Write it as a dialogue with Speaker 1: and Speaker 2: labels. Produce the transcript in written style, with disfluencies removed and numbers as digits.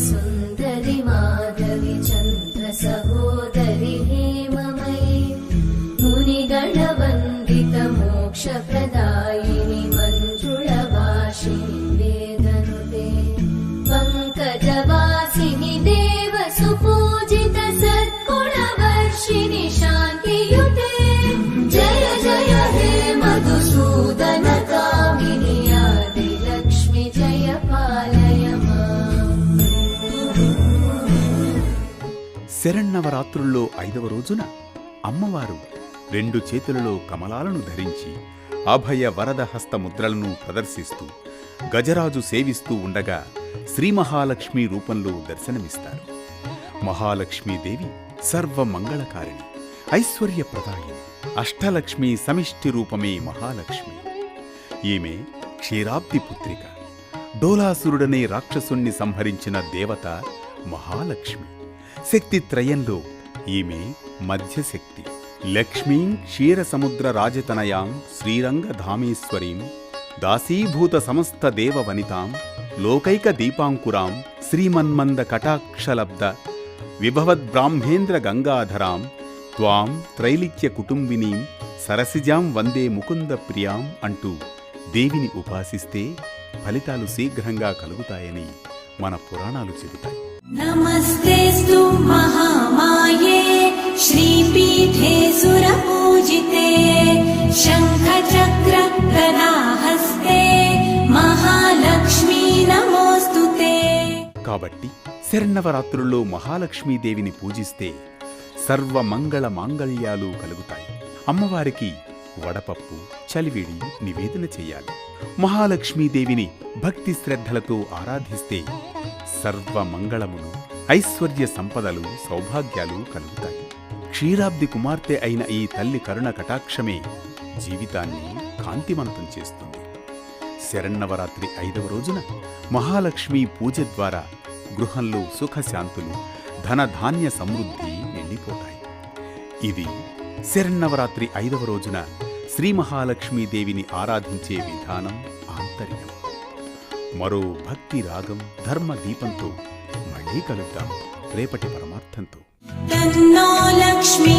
Speaker 1: सुन्दरि माधवि चन्द्र सहोदरि हेममयि मुनिगणवन्दित मोक्षप्रदायिनि मञ्जुळवासिनि वेदनुते पङ्कजवासिनि देवसुपूजित सद्गुणवर्षिणि शान्तियुते जय जय हे मधुसूदन कामिनि आदिलक्ष्मि जय पालय माम्।
Speaker 2: శరన్నవరాత్రుల్లో 5వ రోజున అమ్మవారు 2 చేతులలో కమలాలను ధరించి అభయ వరద హస్త ముద్రలను ప్రదర్శిస్తూ గజరాజు సేవిస్తూ ఉండగా శ్రీ మహాలక్ష్మి రూపంలో దర్శనమిస్తారు. మహాలక్ష్మీదేవి సర్వమంగళకారిణి, ఐశ్వర్యప్రదాయిని, అష్టలక్ష్మి సమిష్టి రూపమే మహాలక్ష్మి. ఈమె క్షీరాబ్ది పుత్రిక. డోలాసురుడనే రాక్షసుణ్ణి సంహరించిన దేవత మహాలక్ష్మి. శక్తిత్రయంలో ఈమె మధ్యశక్తి. లక్ష్మీం క్షీరసముద్ర రాజతనయాం శ్రీరంగధామేశ్వరీం దాసీభూత సమస్త దేవవనితాం లోకైక దీపాంకురాం శ్రీమన్మంద కటాక్షలబ్ద విభవద్బ్రాహ్మేంద్ర గంగాధరాం త్వాం త్రైలిక్య కుటుంబినీం సరసిజాం వందే ముకుంద ప్రియాం అంటూ దేవిని ఉపాసిస్తే ఫలితాలు శీఘ్రంగా కలుగుతాయని మన పురాణాలు చెబుతాయి.
Speaker 1: नमस्तेस्तु महामाये श्रीपीठे सुरपूजिते शङ्खचक्र गदाहस्ते महालक्ष्मी नमोस्तुते।
Speaker 2: కాబట్టి శరన్నవరాత్రుల్లో మహాలక్ష్మీదేవిని పూజిస్తే సర్వమంగళ మాంగళ్యాలు కలుగుతాయి. అమ్మవారికి వడపప్పు, చలివిడి నివేదన చెయ్యాలి. మహాలక్ష్మీదేవిని భక్తి శ్రద్ధలతో ఆరాధిస్తే సర్వమంగళములు, ఐశ్వర్య సంపదలు, సౌభాగ్యాలు కలుగుతాయి. క్షీరాబ్ది కుమార్తె అయిన ఈ తల్లి కరుణ కటాక్షమే జీవితాన్ని కాంతిమంతం చేస్తుంది. శరన్నవరాత్రి 5వ రోజున మహాలక్ష్మి పూజ ద్వారా గృహంలో సుఖశాంతులు, ధనధాన్య సమృద్ధి నిండిపోతాయి. ఇది శరన్నవరాత్రి 5వ రోజున శ్రీ మహాలక్ష్మీదేవిని ఆరాధించే విధానం, ఆంతర్యం. మరో భక్తి రాగం, ధర్మ దీపంతో మళ్ళీ కలుద్దాం రేపటి పరమార్థంతో.
Speaker 1: तन्नो लक्ष्मी